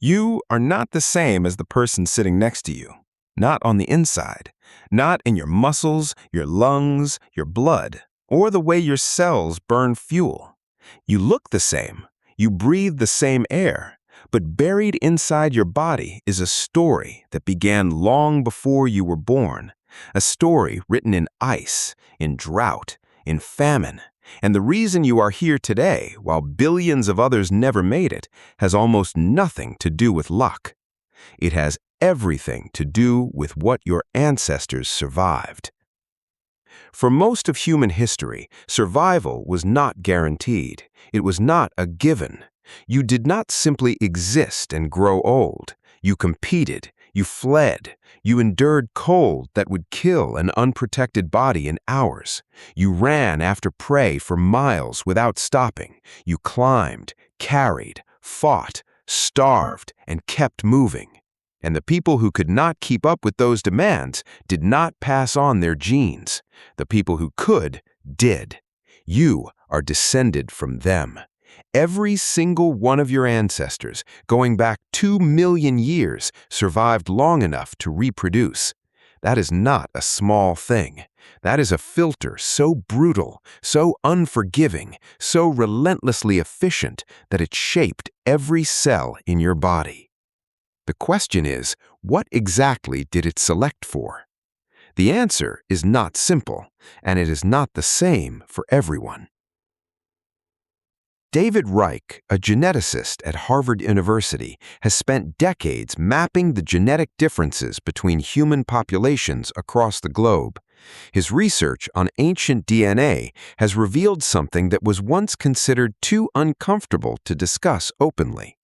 You are not the same as the person sitting next to you. Not on the inside. Not in your muscles, your lungs, your blood, or the way your cells burn fuel. You look the same. You breathe the same air. But buried inside your body is a story that began long before you were born. A story written in ice, in drought, in famine. And the reason you are here today, while billions of others never made it, has almost nothing to do with luck. It has everything to do with what your ancestors survived. For most of human history, survival was not guaranteed. It was not a given. You did not simply exist and grow old. You competed. You fled. You endured cold that would kill an unprotected body in hours. You ran after prey for miles without stopping. You climbed, carried, fought, starved, and kept moving. And the people who could not keep up with those demands did not pass on their genes. The people who could, did. You are descended from them. Every single one of your ancestors, going back 2 million years, survived long enough to reproduce. That is not a small thing. That is a filter so brutal, so unforgiving, so relentlessly efficient that it shaped every cell in your body. The question is, what exactly did it select for? The answer is not simple, and it is not the same for everyone. David Reich, a geneticist at Harvard University, has spent decades mapping the genetic differences between human populations across the globe. His research on ancient DNA has revealed something that was once considered too uncomfortable to discuss openly.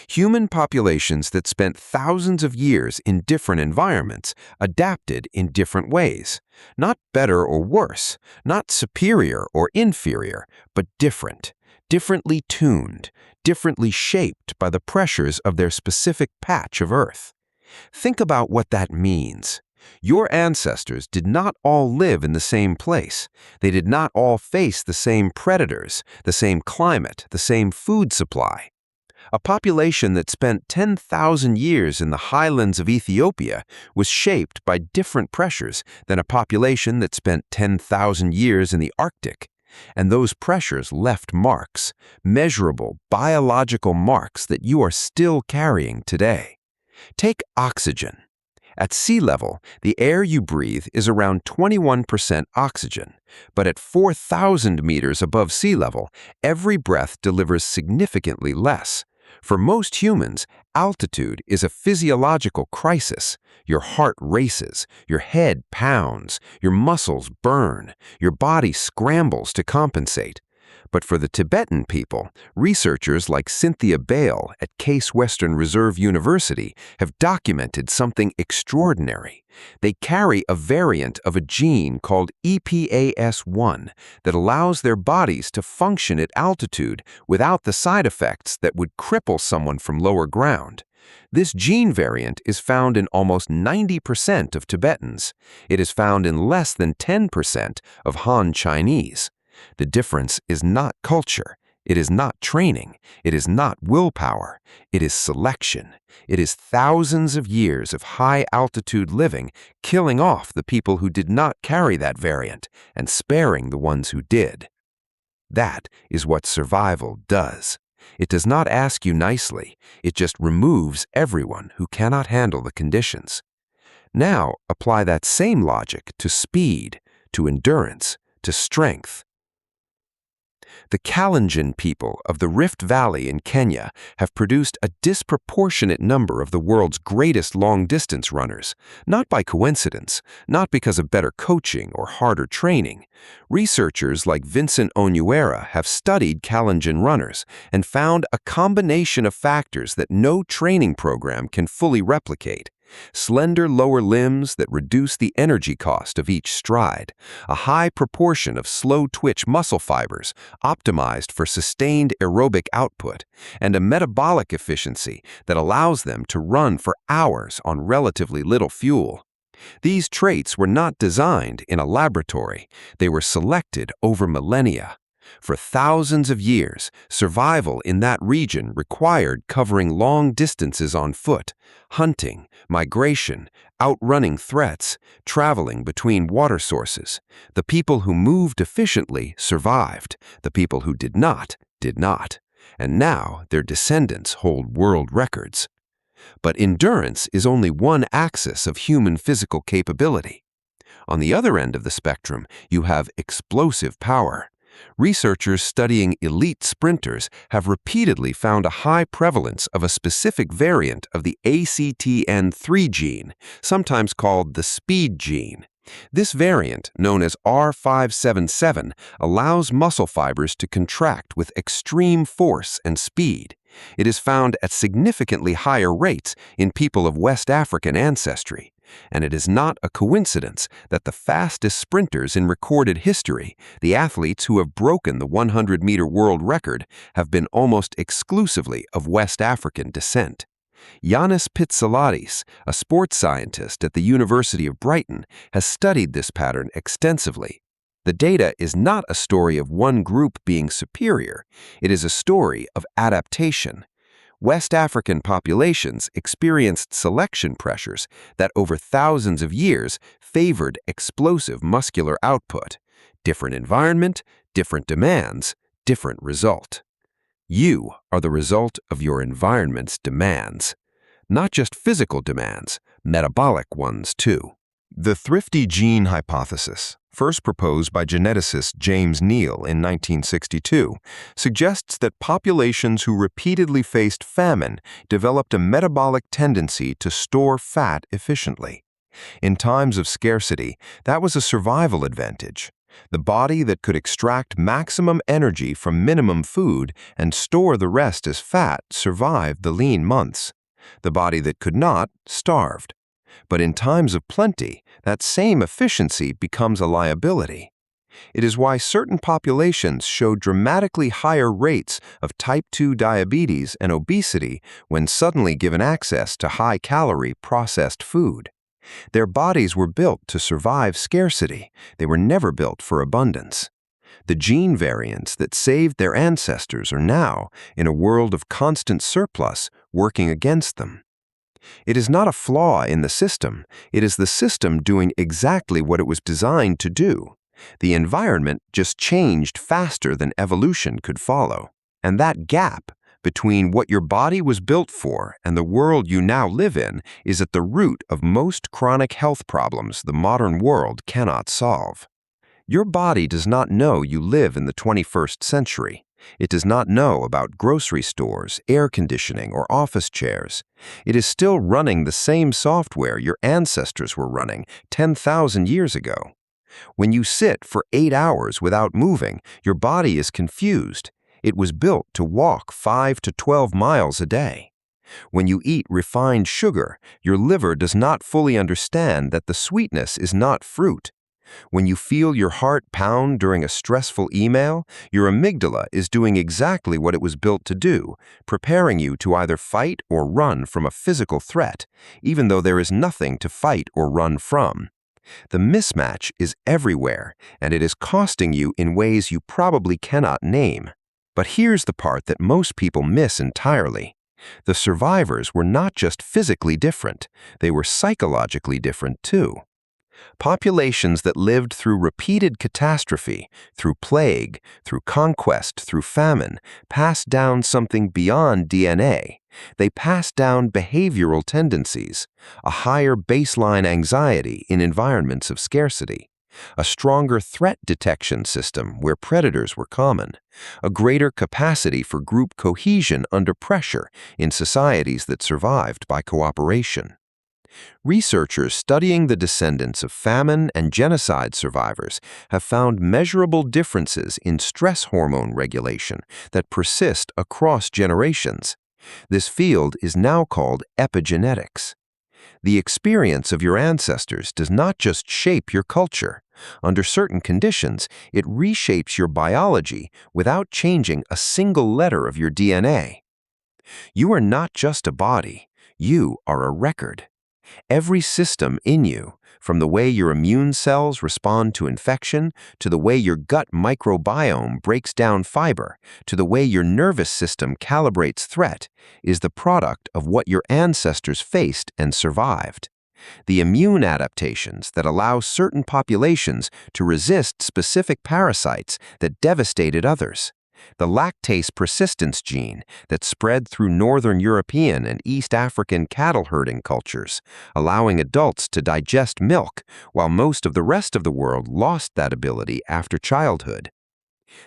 Human populations that spent thousands of years in different environments adapted in different ways. Not better or worse, not superior or inferior, but different. Differently tuned, differently shaped by the pressures of their specific patch of Earth. Think about what that means. Your ancestors did not all live in the same place. They did not all face the same predators, the same climate, the same food supply. A population that spent 10,000 years in the highlands of Ethiopia was shaped by different pressures than a population that spent 10,000 years in the Arctic. And those pressures left marks, measurable biological marks that you are still carrying today. Take oxygen. At sea level, the air you breathe is around 21% oxygen, but at 4,000 meters above sea level, every breath delivers significantly less. For most humans, altitude is a physiological crisis. Your heart races, your head pounds, your muscles burn, your body scrambles to compensate. But for the Tibetan people, researchers like Cynthia Bale at Case Western Reserve University have documented something extraordinary. They carry a variant of a gene called EPAS1 that allows their bodies to function at altitude without the side effects that would cripple someone from lower ground. This gene variant is found in almost 90% of Tibetans. It is found in less than 10% of Han Chinese. The difference is not culture. It is not training. It is not willpower. It is selection. It is thousands of years of high-altitude living killing off the people who did not carry that variant and sparing the ones who did. That is what survival does. It does not ask you nicely. It just removes everyone who cannot handle the conditions. Now apply that same logic to speed, to endurance, to strength. The Kalenjin people of the Rift Valley in Kenya have produced a disproportionate number of the world's greatest long-distance runners, not by coincidence, not because of better coaching or harder training. Researchers like Vincent Onuera have studied Kalenjin runners and found a combination of factors that no training program can fully replicate. Slender lower limbs that reduce the energy cost of each stride, a high proportion of slow-twitch muscle fibers optimized for sustained aerobic output, and a metabolic efficiency that allows them to run for hours on relatively little fuel. These traits were not designed in a laboratory. They were selected over millennia. For thousands of years, survival in that region required covering long distances on foot, hunting, migration, outrunning threats, traveling between water sources. The people who moved efficiently survived. The people who did not, did not. And now their descendants hold world records. But endurance is only one axis of human physical capability. On the other end of the spectrum, you have explosive power. Researchers studying elite sprinters have repeatedly found a high prevalence of a specific variant of the ACTN3 gene, sometimes called the speed gene. This variant, known as R577, allows muscle fibers to contract with extreme force and speed. It is found at significantly higher rates in people of West African ancestry. And it is not a coincidence that the fastest sprinters in recorded history, the athletes who have broken the 100-meter world record, have been almost exclusively of West African descent. Yannis Pitsiladis, a sports scientist at the University of Brighton, has studied this pattern extensively. The data is not a story of one group being superior. It is a story of adaptation. West African populations experienced selection pressures that over thousands of years favored explosive muscular output. Different environment, different demands, different result. You are the result of your environment's demands. Not just physical demands, metabolic ones too. The thrifty gene hypothesis, first proposed by geneticist James Neal in 1962, suggests that populations who repeatedly faced famine developed a metabolic tendency to store fat efficiently. In times of scarcity, that was a survival advantage. The body that could extract maximum energy from minimum food and store the rest as fat survived the lean months. The body that could not starved. But in times of plenty, that same efficiency becomes a liability. It is why certain populations show dramatically higher rates of type 2 diabetes and obesity when suddenly given access to high-calorie processed food. Their bodies were built to survive scarcity. They were never built for abundance. The gene variants that saved their ancestors are now, in a world of constant surplus, working against them. It is not a flaw in the system. It is the system doing exactly what it was designed to do. The environment just changed faster than evolution could follow. And that gap between what your body was built for and the world you now live in is at the root of most chronic health problems the modern world cannot solve. Your body does not know you live in the 21st century. It does not know about grocery stores, air conditioning, or office chairs. It is still running the same software your ancestors were running 10,000 years ago. When you sit for 8 hours without moving, your body is confused. It was built to walk 5 to 12 miles a day. When you eat refined sugar, your liver does not fully understand that the sweetness is not fruit. When you feel your heart pound during a stressful email, your amygdala is doing exactly what it was built to do, preparing you to either fight or run from a physical threat, even though there is nothing to fight or run from. The mismatch is everywhere, and it is costing you in ways you probably cannot name. But here's the part that most people miss entirely. The survivors were not just physically different, they were psychologically different too. Populations that lived through repeated catastrophe, through plague, through conquest, through famine, passed down something beyond DNA. They passed down behavioral tendencies, a higher baseline anxiety in environments of scarcity, a stronger threat detection system where predators were common, a greater capacity for group cohesion under pressure in societies that survived by cooperation. Researchers studying the descendants of famine and genocide survivors have found measurable differences in stress hormone regulation that persist across generations. This field is now called epigenetics. The experience of your ancestors does not just shape your culture. Under certain conditions, it reshapes your biology without changing a single letter of your DNA. You are not just a body. You are a record. Every system in you, from the way your immune cells respond to infection, to the way your gut microbiome breaks down fiber, to the way your nervous system calibrates threat, is the product of what your ancestors faced and survived. The immune adaptations that allow certain populations to resist specific parasites that devastated others. The lactase persistence gene that spread through Northern European and East African cattle herding cultures, allowing adults to digest milk while most of the rest of the world lost that ability after childhood.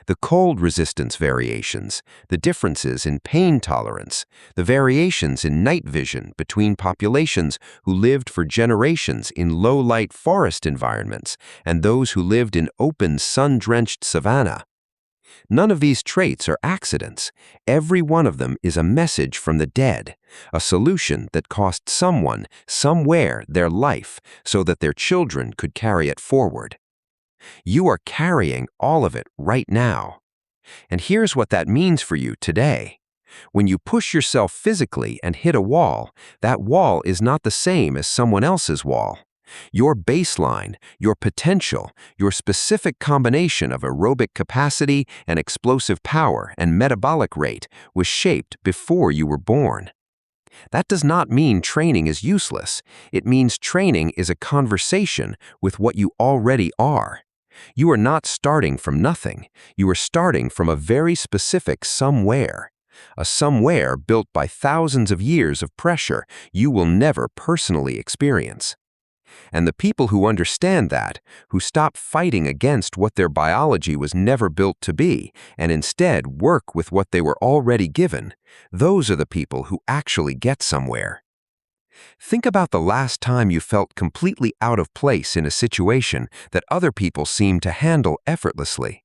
The cold resistance variations, the differences in pain tolerance, the variations in night vision between populations who lived for generations in low-light forest environments and those who lived in open, sun-drenched savanna. None of these traits are accidents. Every one of them is a message from the dead, a solution that cost someone, somewhere, their life so that their children could carry it forward. You are carrying all of it right now. And here's what that means for you today. When you push yourself physically and hit a wall, that wall is not the same as someone else's wall. Your baseline, your potential, your specific combination of aerobic capacity and explosive power and metabolic rate was shaped before you were born. That does not mean training is useless. It means training is a conversation with what you already are. You are not starting from nothing. You are starting from a very specific somewhere. A somewhere built by thousands of years of pressure you will never personally experience. And the people who understand that, who stop fighting against what their biology was never built to be, and instead work with what they were already given, those are the people who actually get somewhere. Think about the last time you felt completely out of place in a situation that other people seem to handle effortlessly.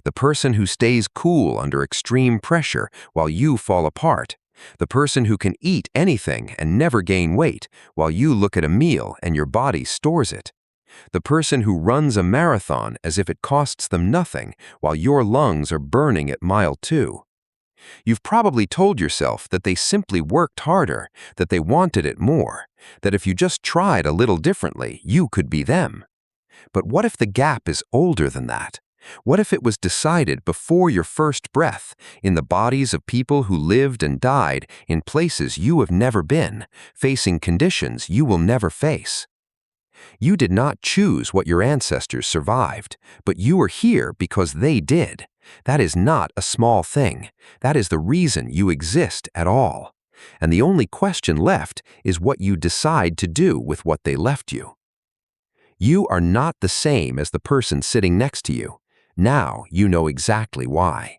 The person who stays cool under extreme pressure while you fall apart. The person who can eat anything and never gain weight while you look at a meal and your body stores it. The person who runs a marathon as if it costs them nothing while your lungs are burning at mile 2. You've probably told yourself that they simply worked harder, that they wanted it more, that if you just tried a little differently, you could be them. But what if the gap is older than that? What if it was decided before your first breath, in the bodies of people who lived and died in places you have never been, facing conditions you will never face? You did not choose what your ancestors survived, but you are here because they did. That is not a small thing. That is the reason you exist at all. And the only question left is what you decide to do with what they left you. You are not the same as the person sitting next to you. Now you know exactly why.